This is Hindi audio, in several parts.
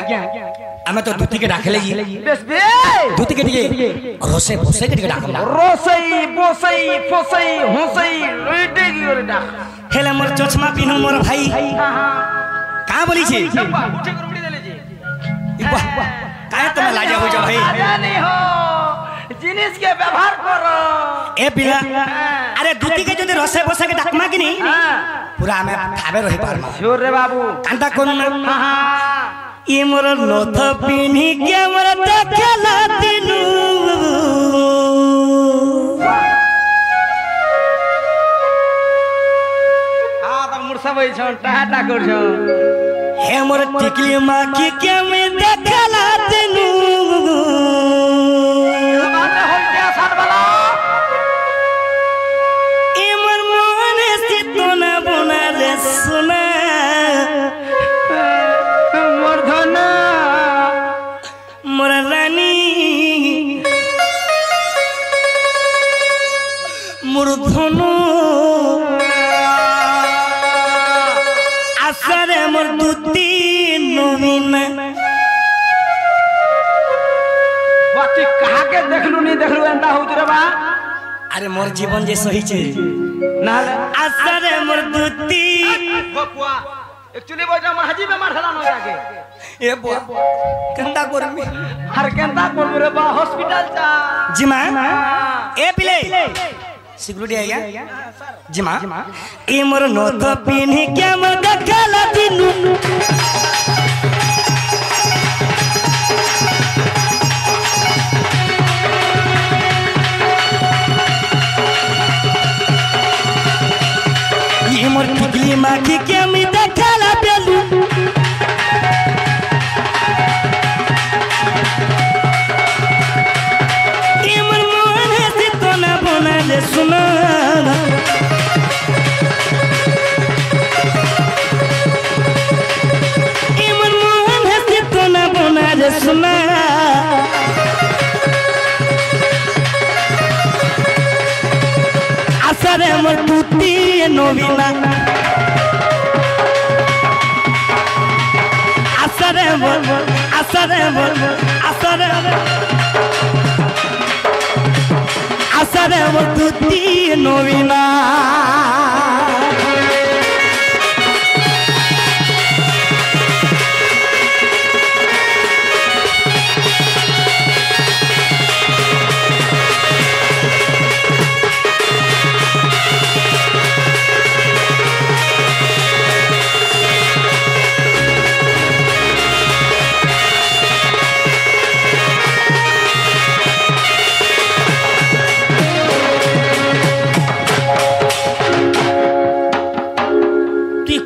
आमे तो दूती के डाके लगी बेस बे दूती के दिए रोसे बोसे के डाके रोसई बोसई फोसई होसई लइटे की ओरे डाक हेले मोर चश्मा पिनु मोर भाई कहां बोली छी उठे करबड़ी देले जी वाह काहे तुम लाजा हो जा भाई लाजा नहीं हो जिनिस के व्यवहार करो ए पिला अरे दूती के जदि रोसे बोसे के डाकमा कि नहीं पूरा हमें खाबे रही पारमा जोर रे बाबू कांता कोन ये मोर नोथ पिनी के मोर देखला दिनु आ त मुरसा भइ छ टाटा कर छ हे मोर टिकली माखी के मैं देखला दिनु बात हो गया साथ वाला ये मोर मन से तो ना बना रे सुना मुरधनु आसरे मोर दूती नवीन बाकी कहा के देखलू नहीं देखलू एंदा हो रे बा अरे मोर जीवन जे सही छे ना आसरे मोर दूती बकुआ एक्चुअली बोजा मोर हाजी बेमार हला न जाके ए बो केंता करमी हर केंता करबो रे बा हॉस्पिटल जा जी मां ए पिले सिक्योरिटी आया जी मां ए मोर नोथ पिनी के मोर देखला दिनु ए मोर टिकली माखी के मी देखला बेलू ए मोर मन से तो ना बना ले सुना ए मोर मन से तो ना बना ले सुना आसरे मोर दूती नवीना आसरे मोर आसरे मोर आसरे आसरे मोर दूती नवीना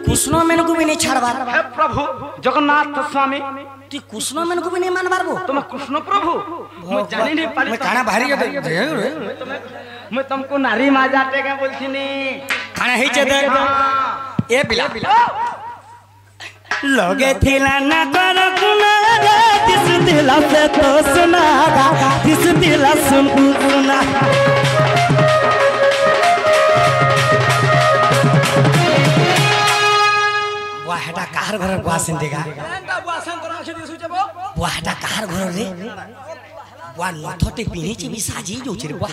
कृष्ण मेन को भी नहीं छाड़बार हे प्रभु जगन्नाथ स्वामी तू कृष्ण मेन को भी नहीं मान पारबो तुम कृष्ण प्रभु मैं जानी नहीं पारी मैं खाना भारी मैं तुमको नारी मा जाते के बोलथिनी खाना ही चेते ए बिला लगे थिला ना कर गुना रे दिस दिला से तो सुना दिस दिला सुन सुना वाहटा कार घर गुआसन देगा एंता गुआसन करा छै दिसु जबो वाहटा कार घर रे वा नथटे पिनी छि भी साजी जो छि रे वा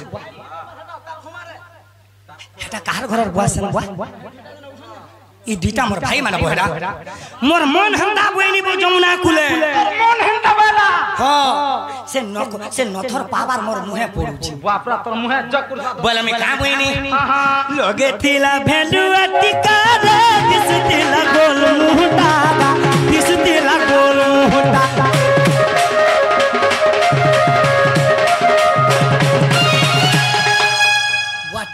हेटा कार घर गुआसन वा ई दुटा मोर भाई माने बोहरा मोर मन हंदा बइनी बो जमुना कुले मन हंदा वाला हां से नथर पावर मोर मुहे पड़ू छि बापरा तोर मुहे जकुर बोले में का बइनी लगे थिला भेलुआ टिकार दिस दिला गोल मुहटा दिस दिला गोल मुहटा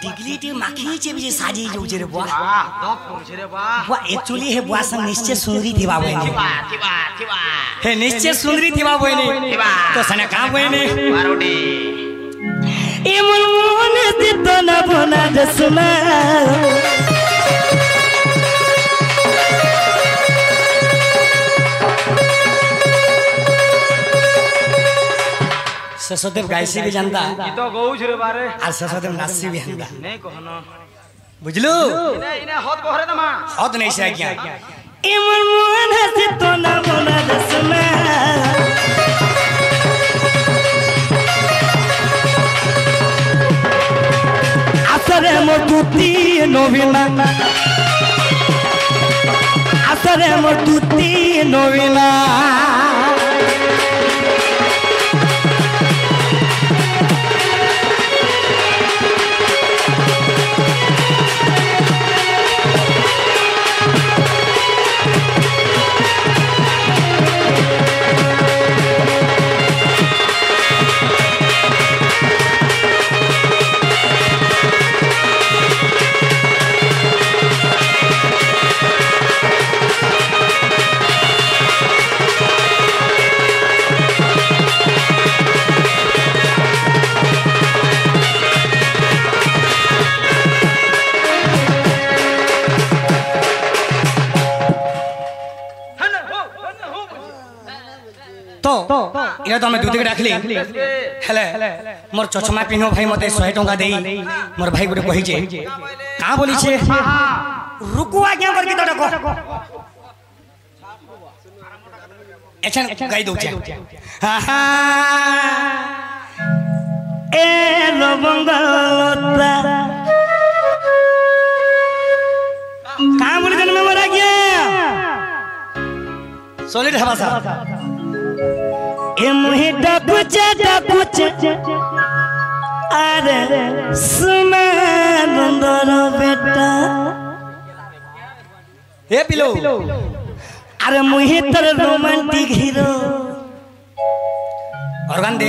टिकली माखी छे भी साजी जो रे बा दप कर छे रे बा वा एक्चुअली हे बुआ संग निश्चय सुंदरी थिबा बहिनी थिबा हे निश्चय सुंदरी थिबा बहिनी तो सने का बहिनी मारोडी ए मन मन से तो ना बना जसना ससदेव गायसी भी जानता ई तो गौ छरे बारे आ ससदेव नासी भी जानता नहीं कहनो बुझलु इने हद बहरे दमा हद नहीं से क्या ए मन मन से तो ना बना दसना তুতি নবীনা আসরে মোর তুতি নবীনা ये तो मैं दूध के डाकली हेले मोर चचमा पिनो भाई मते 100 टका देई मोर भाई गुटे कहि जे का बोली छे रुकुआ क्या करके तो डको एछन गाई दउ छे हा हा ए लवंगलता का बोली जन में मरा गया सॉलिड हवा सा ए मुहे डाकुचे अरे सुना नंदर बेटा ए पिलो अरे मुहे तर रोमांटिक हीरो ऑर्गन दे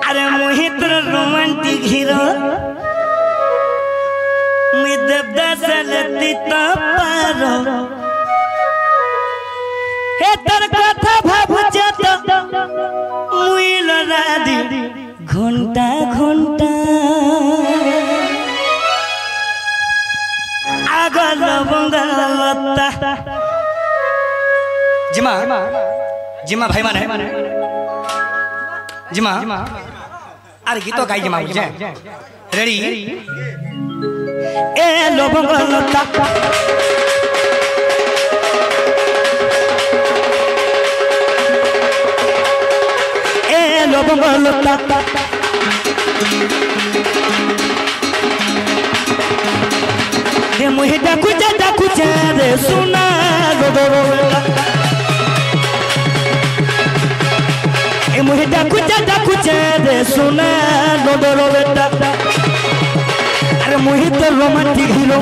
अरे मुहे तर रोमांटिक हीरो मुई देवदास लती तो पारो हे तर कथा भाबुचे तो मुई लरादी घंटा घंटा आगल बंगलता जिमा जिमा भाई माने जिमा अरे गीतो गाई जिमा बुझे रेडी ए लो बंगलता लता हे मुहे डाकुचे रे सुना हे मुहे डाकुचे रे सुना लोडो बेटा अरे मुहे तो रोमांटिक हीरो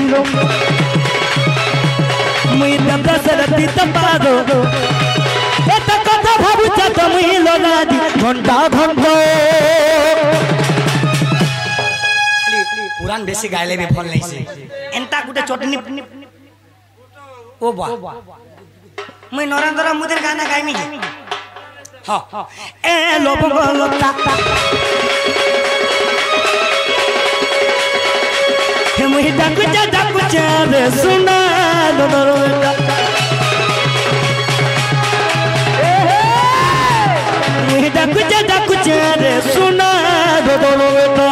मुहे दबदा सरती तपारो एत कथा भाबुचा तो मुई लोनादी घंटा घंटा खाली पुरान बेसी गायले भी फल नहीं से एंता गुटे चटनी ओ बा मुई नरेंद्र मुदेर गाना गाइमी हां ए लोबलता हे मुई डाकुचा रे सुना लोडोटा डाकुचे रे सुना दो बेटा